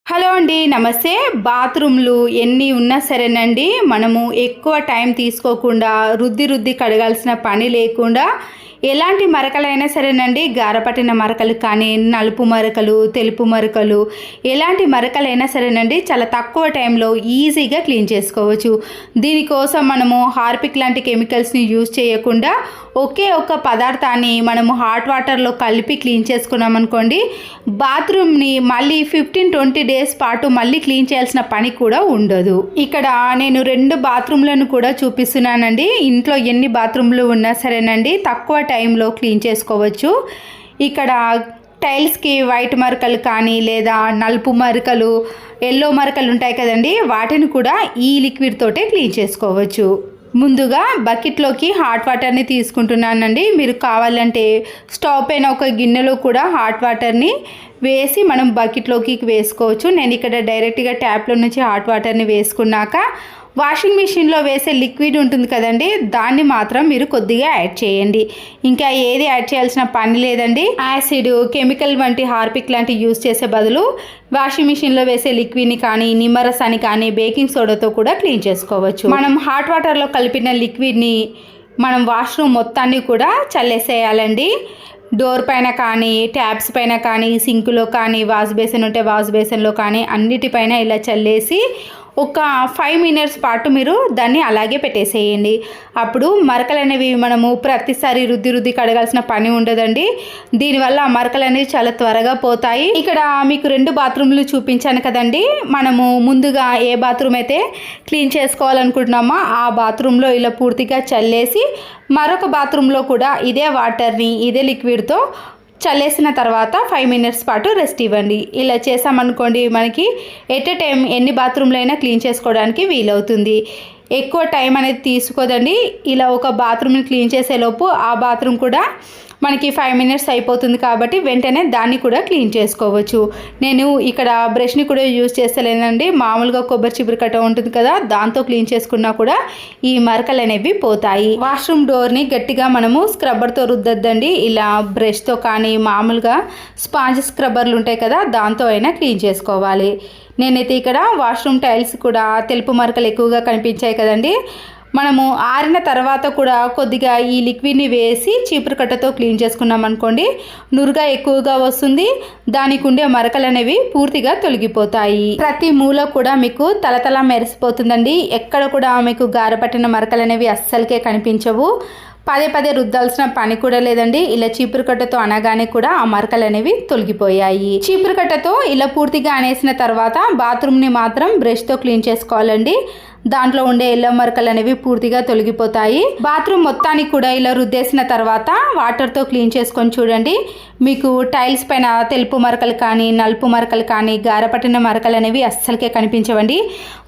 Hello అండి, నమస్తే. బాత్రూమ్లు ఎన్ని ఉన్నా సరేనండి, మనము ఎక్కువ టైం తీసుకోకుండా రుద్ది కడగాల్సిన పని లేకుండా ఎలాంటి మరకలైనా సరేనండి, గారపట్టిన మరకలు కానీ, నలుపు మరకలు, తెలుపు మరకలు, ఎలాంటి మరకలైనా సరేనండి, చాలా తక్కువ టైంలో ఈజీగా క్లీన్ చేసుకోవచ్చు. దీనికోసం మనము హార్పిక్ లాంటి కెమికల్స్ని యూజ్ చేయకుండా ఒకే ఒక్క పదార్థాన్ని మనము హాట్ వాటర్లో కలిపి క్లీన్ చేసుకున్నాం అనుకోండి, బాత్రూమ్ని మళ్ళీ 15-20 డేస్ పాటు మళ్ళీ క్లీన్ చేయాల్సిన పని కూడా ఉండదు. ఇక్కడ నేను 2 బాత్రూమ్లను కూడా చూపిస్తున్నానండి. ఇంట్లో ఎన్ని బాత్రూమ్లు ఉన్నా సరేనండి, తక్కువ టైంలో క్లీన్ చేసుకోవచ్చు. ఇక్కడ టైల్స్కి వైట్ మరకలు కానీ లేదా నలుపు మరకలు, ఎల్లో మరకలు ఉంటాయి కదండి, వాటిని కూడా ఈ లిక్విడ్ తోటే క్లీన్ చేసుకోవచ్చు. ముందుగా బకెట్లోకి హాట్ వాటర్ని తీసుకుంటున్నానండి. మీరు కావాలంటే స్టవ్ పైన ఒక గిన్నెలో కూడా హాట్ వాటర్ని వేసి మనం బకెట్లోకి వేసుకోవచ్చు. నేను ఇక్కడ డైరెక్ట్గా ట్యాప్లో నుంచి హాట్ వాటర్ని వేసుకున్నాక వాషింగ్ మిషన్లో వేసే లిక్విడ్ ఉంటుంది కదండి, దాన్ని మాత్రం మీరు కొద్దిగా యాడ్ చేయండి. ఇంకా ఏది యాడ్ చేయాల్సిన పని లేదండి. యాసిడ్, కెమికల్ వంటి హార్పిక్ లాంటివి యూజ్ చేసే బదులు వాషింగ్ మిషన్లో వేసే లిక్విడ్ని కానీ, నిమ్మరసాన్ని కానీ, బేకింగ్ సోడాతో కూడా క్లీన్ చేసుకోవచ్చు. మనం హాట్ వాటర్లో కలిపిన లిక్విడ్ని మనం వాష్రూమ్ మొత్తాన్ని కూడా చల్లేసేయాలండి. డోర్ పైన కానీ, ట్యాప్స్ పైన కానీ, సింకులో కానీ, వాష్ బేసిన్ ఉంటే వాష్ బేసిన్లో కానీ అన్నిటిపైన ఇలా చల్లేసి ఒక 5 మినిట్స్ పాటు మీరు దాన్ని అలాగే పెట్టేసేయండి. అప్పుడు మరకలు అనేవి మనము ప్రతిసారి రుద్ది కడగాల్సిన పని ఉండదండి. దీనివల్ల మరకలు అనేవి చాలా త్వరగా పోతాయి. ఇక్కడ మీకు 2 బాత్రూమ్లు చూపించాను కదండి. మనము ముందుగా ఏ బాత్రూమ్ అయితే క్లీన్ చేసుకోవాలనుకుంటున్నామో ఆ బాత్రూంలో ఇలా పూర్తిగా చల్లేసి, మరొక బాత్రూంలో కూడా ఇదే వాటర్ని ఇదే లిక్విడ్తో చల్లేసిన తర్వాత 5 మినిట్స్ పాటు రెస్ట్ ఇవ్వండి. ఇలా చేసామనుకోండి, మనకి ఎట్ ఎ టైం ఎన్ని బాత్రూమ్లు అయినా క్లీన్ చేసుకోవడానికి వీలవుతుంది. ఎక్కువ టైం అనేది తీసుకోదండి. ఇలా ఒక బాత్రూమ్ని క్లీన్ చేసేలోపు ఆ బాత్రూమ్ కూడా మనకి 5 మినిట్స్ అయిపోతుంది కాబట్టి వెంటనే దాన్ని కూడా క్లీన్ చేసుకోవచ్చు. నేను ఇక్కడ బ్రష్ని కూడా యూజ్ చేస్తలేనండి. మామూలుగా కొబ్బరి చిగురు కట్ట ఉంటుంది కదా, దాంతో క్లీన్ చేసుకున్నా కూడా ఈ మరకలు అనేవి పోతాయి. వాష్రూమ్ డోర్ని గట్టిగా మనము స్క్రబ్బర్తో రుద్దద్దండి. ఇలా బ్రష్తో కానీ, మామూలుగా స్పాంజ్ స్క్రబ్బర్లు ఉంటాయి కదా, దాంతో అయినా క్లీన్ చేసుకోవాలి. నేనైతే ఇక్కడ వాష్రూమ్ టైల్స్ కూడా తెలుపు మరకలు ఎక్కువగా కనిపించాయి కదండి, మనము ఆరిన తర్వాత కూడా కొద్దిగా ఈ లిక్విడ్ని వేసి చీపురు కట్టతో క్లీన్ చేసుకున్నాం అనుకోండి, నురుగా ఎక్కువగా వస్తుంది. దానికి ఉండే మరకలు అనేవి పూర్తిగా తొలగిపోతాయి. ప్రతి మూల కూడా మీకు తలతల మెరిసిపోతుందండి. ఎక్కడ కూడా మీకు గారపట్టిన మరకలు అనేవి అస్సలకే కనిపించవు. పదే రుద్దాల్సిన పని కూడా లేదండి. ఇలా చీపురు కట్టతో అనగానే కూడా ఆ మరకలు అనేవి తొలగిపోయాయి. చీపురు కట్టతో ఇలా పూర్తిగా అనేసిన తర్వాత బాత్రూమ్ని మాత్రం బ్రష్తో క్లీన్ చేసుకోవాలండి. దాంట్లో ఉండే ఎల్లో మరకలు అనేవి పూర్తిగా తొలగిపోతాయి. బాత్రూమ్ మొత్తానికి కూడా ఇలా రుద్దేసిన తర్వాత వాటర్తో క్లీన్ చేసుకొని చూడండి, మీకు టైల్స్ పైన తెలుపు మరకలు కానీ, నలుపు మరకలు కానీ, గారపట్టిన మరకలు అనేవి అస్సలకే కనిపించవండి.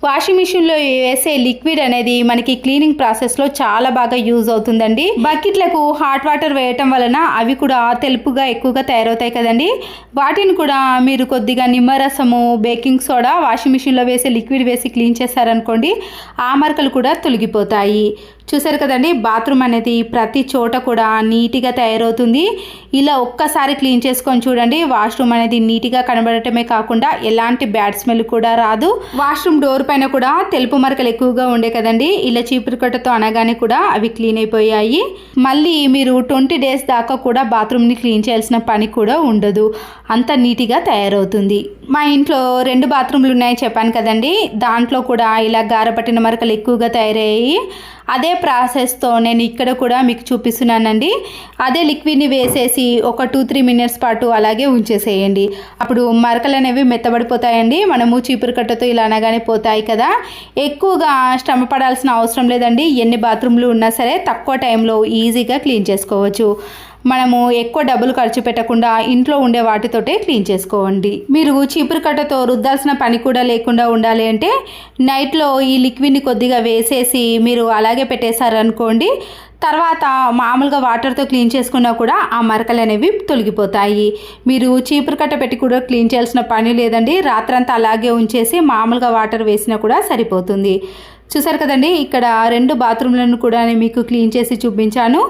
వాషింగ్ మిషన్లో వేసే లిక్విడ్ అనేది మనకి క్లీనింగ్ ప్రాసెస్లో చాలా బాగా యూజ్ అవుతుందండి. బకెట్లకు హాట్ వాటర్ వేయటం వలన అవి కూడా తెలుపుగా ఎక్కువగా తయారవుతాయి కదండి, వాటిని కూడా మీరు కొద్దిగా నిమ్మరసము, బేకింగ్ సోడా, వాషింగ్ మిషన్లో వేసే లిక్విడ్ వేసి క్లీన్ చేశారనుకోండి, ఆ మరకలు కూడా తొలగిపోతాయి. చూసారు కదండి, బాత్రూమ్ అనేది ప్రతి చోట కూడా నీట్గా తయారవుతుంది. ఇలా ఒక్కసారి క్లీన్ చేసుకొని చూడండి, వాష్రూమ్ అనేది నీట్గా కనబడటమే కాకుండా ఎలాంటి బ్యాడ్ స్మెల్ కూడా రాదు. వాష్రూమ్ డోర్ పైన కూడా తెలుపు మరకలు ఎక్కువగా ఉండే కదండి, ఇలా చీపురు కట్టతో అనగానే కూడా అవి క్లీన్ అయిపోయాయి. మళ్ళీ మీరు 20 డేస్ దాకా కూడా బాత్రూమ్ని క్లీన్ చేయాల్సిన పని కూడా ఉండదు. అంత నీట్గా తయారవుతుంది. మా ఇంట్లో 2 బాత్రూమ్లు ఉన్నాయని చెప్పాను కదండి, దాంట్లో కూడా ఇలా గారపట్టిన మరకలు ఎక్కువగా తయారయ్యాయి. అదే ప్రాసెస్తో నేను ఇక్కడ కూడా మీకు చూపిస్తున్నానండి. అదే లిక్విడ్ని వేసేసి ఒక 2-3 మినిట్స్ పాటు అలాగే ఉంచేసేయండి. అప్పుడు మరకలు అనేవి మెత్తబడిపోతాయండి. మనము చీపురు కట్టతో ఇలా అనగానే పోతాయి కదా. ఎక్కువగా శ్రమ పడాల్సిన అవసరం లేదండి. ఎన్ని బాత్రూమ్లు ఉన్నా సరే తక్కువ టైంలో ఈజీగా క్లీన్ చేసుకోవచ్చు. మనము ఎక్కువ డబ్బులు ఖర్చు పెట్టకుండా ఇంట్లో ఉండే వాటితోటే క్లీన్ చేసుకోండి. మీరు చీపురు కట్టతో రుద్దాల్సిన పని కూడా లేకుండా ఉండాలి అంటే నైట్లో ఈ లిక్విడ్ని కొద్దిగా వేసేసి మీరు అలాగే పెట్టేశారనుకోండి, తర్వాత మామూలుగా వాటర్తో క్లీన్ చేసుకున్నా కూడా ఆ మరకలు అనేవి తొలగిపోతాయి. మీరు చీపురు కట్ట పెట్టి కూడా క్లీన్ చేయాల్సిన పని లేదండి. రాత్రంతా అలాగే ఉంచేసి మామూలుగా వాటర్ వేసినా కూడా సరిపోతుంది. చూసారు కదండి, ఇక్కడ 2 బాత్రూమ్లను కూడా మీకు క్లీన్ చేసి చూపించాను.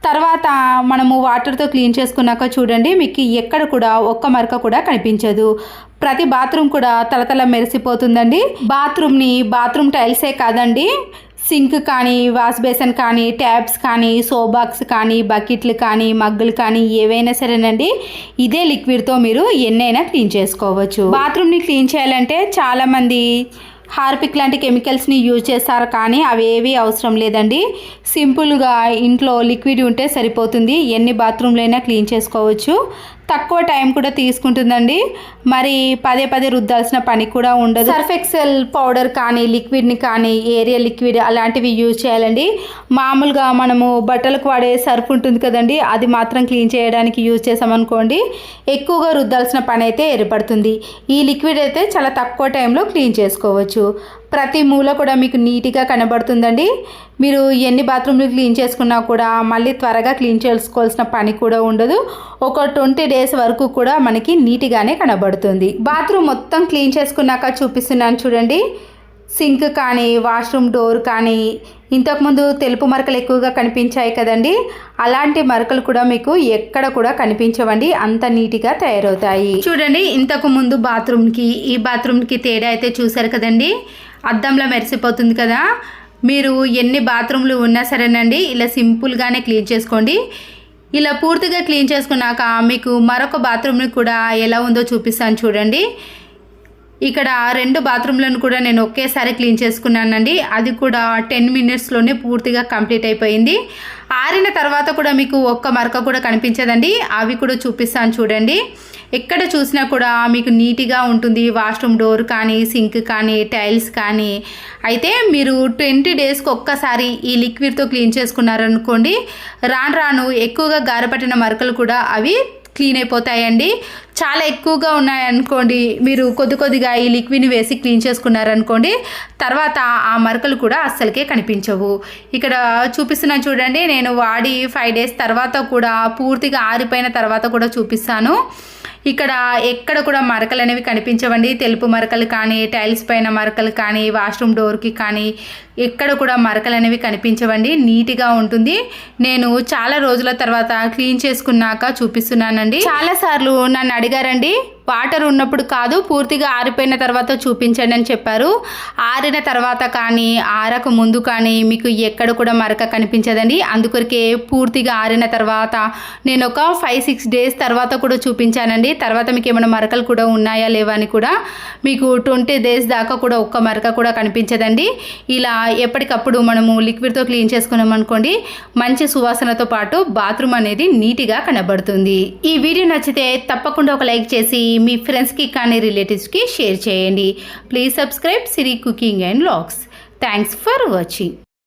తర్వాత మనము వాటర్తో క్లీన్ చేసుకున్నాక చూడండి, మీకు ఎక్కడ కూడా ఒక్క మరక కూడా కనిపించదు. ప్రతి బాత్రూమ్ కూడా తలతల మెరిసిపోతుందండి. బాత్రూమ్ టైల్సే కాదండి, సింక్ కానీ, వాష్ బేసిన్ కానీ, ట్యాబ్స్ కానీ, సోప్ బాక్స్ కానీ, బకెట్లు కానీ, మగ్గులు కానీ ఏవైనా సరేనండి ఇదే లిక్విడ్తో మీరు ఎన్నైనా క్లీన్ చేసుకోవచ్చు. బాత్రూమ్ని క్లీన్ చేయాలంటే చాలామంది హార్పిక్ లాంటి కెమికల్స్ని యూజ్ చేస్తారు, కానీ అవి ఏవి అవసరం లేదండి. సింపుల్గా ఇంట్లో లిక్విడ్ ఉంటే సరిపోతుంది. ఎన్ని బాత్రూమ్లైనా క్లీన్ చేసుకోవచ్చు. తక్కువ టైం కూడా తీసుకుంటుందండి. మరి పదే రుద్దాల్సిన పని కూడా ఉండదు. సర్ఫ్ ఎక్సెల్ పౌడర్ కానీ, లిక్విడ్ని కానీ, ఏరియల్ లిక్విడ్ అలాంటివి యూజ్ చేయాలండి. మామూలుగా మనము బట్టలకు వాడే సర్ఫ్ ఉంటుంది కదండి, అది మాత్రం క్లీన్ చేయడానికి యూజ్ చేసామనుకోండి ఎక్కువగా రుద్దాల్సిన పని అయితే ఏర్పడుతుంది. ఈ లిక్విడ్ అయితే చాలా తక్కువ టైంలో క్లీన్ చేసుకోవచ్చు. ప్రతి మూల కూడా మీకు నీట్గా కనబడుతుందండి. మీరు ఎన్ని బాత్రూమ్లు క్లీన్ చేసుకున్నా కూడా మళ్ళీ త్వరగా క్లీన్ చేసుకోవాల్సిన పని కూడా ఉండదు. ఒక 20 days వరకు కూడా మనకి నీట్గానే కనబడుతుంది. బాత్రూమ్ మొత్తం క్లీన్ చేసుకున్నాక చూపిస్తున్నాను చూడండి. సింక్ కానీ, వాష్రూమ్ డోర్ కానీ, ఇంతకుముందు తెలుపు మరకలు ఎక్కువగా కనిపించాయి కదండి, అలాంటి మరకలు కూడా మీకు ఎక్కడ కూడా కనిపించవండి. అంత నీట్గా తయారవుతాయి. చూడండి, ఇంతకు ముందు బాత్రూమ్కి ఈ బాత్రూమ్కి తేడా అయితే చూసారు కదండి. అద్దంలో మెరిసిపోతుంది కదా. మీరు ఎన్ని బాత్రూమ్లు ఉన్నా సరేనండి ఇలా సింపుల్గానే క్లీన్ చేసుకోండి. ఇలా పూర్తిగా క్లీన్ చేసుకున్నాక మీకు మరొక బాత్రూమ్ని కూడా ఎలా ఉందో చూపిస్తాను చూడండి. ఇక్కడ 2 బాత్రూమ్లను కూడా నేను ఒకేసారి క్లీన్ చేసుకున్నానండి. అది కూడా 10 minutesలోనే పూర్తిగా కంప్లీట్ అయిపోయింది. ఆరిన తర్వాత కూడా మీకు ఒక్క మరక కూడా కనిపించదండి. అవి కూడా చూపిస్తాను చూడండి. ఎక్కడ చూసినా కూడా మీకు నీట్గా ఉంటుంది. వాష్రూమ్ డోర్ కానీ, సింక్ కానీ, టైల్స్ కానీ. అయితే మీరు 20 daysకి ఒక్కసారి ఈ లిక్విడ్తో క్లీన్ చేసుకున్నారనుకోండి, రాను ఎక్కువగా గారపట్టిన మరకలు కూడా అవి క్లీన్ అయిపోతాయండి. చాలా ఎక్కువగా ఉన్నాయనుకోండి, మీరు కొద్దిగా ఈ లిక్విడ్ని వేసి క్లీన్ చేసుకున్నారనుకోండి, తర్వాత ఆ మరకలు కూడా అస్సలకే కనిపించవు. ఇక్కడ చూపిస్తున్నాను చూడండి. నేను వాడి 5 days తర్వాత కూడా పూర్తిగా ఆరిపోయిన తర్వాత కూడా చూపిస్తాను. ఇక్కడ ఎక్కడ కూడా మరకలు అనేవి కనిపించవండి. తెలుపు మరకలు కానీ, టైల్స్ పైన మరకలు కానీ, వాష్రూమ్ డోర్కి కానీ ఎక్కడ కూడా మరకలు అనేవి కనిపించవండి. నీట్గా ఉంటుంది. నేను చాలా రోజుల తర్వాత క్లీన్ చేసుకున్నాక చూపిస్తున్నానండి. చాలాసార్లు నన్ను అడిగారండి, వాటర్ ఉన్నప్పుడు కాదు పూర్తిగా ఆరిపోయిన తర్వాత చూపించండి అని చెప్పారు. ఆరిన తర్వాత కానీ, ఆరక ముందు కానీ మీకు ఎక్కడ కూడా మరక కనిపించదండి. అందుకొరకే పూర్తిగా ఆరిన తర్వాత నేను ఒక 5-6 days తర్వాత కూడా చూపించానండి. తర్వాత మీకు ఏమైనా మరకలు కూడా ఉన్నాయా లేవా అని కూడా. మీకు 20 days దాకా కూడా ఒక్క మరక కూడా కనిపించదండి. ఇలా ఎప్పటికప్పుడు మనము లిక్విడ్తో క్లీన్ చేసుకున్నాం అనుకోండి, మంచి సువాసనతో పాటు బాత్రూమ్ అనేది నీట్గా కనబడుతుంది. ఈ వీడియో నచ్చితే తప్పకుండా ఒక లైక్ చేసి మీ ఫ్రెండ్స్కి కానీ, రిలేటివ్స్కి షేర్ చేయండి. Please subscribe Siri cooking and vlogs. Thanks for watching.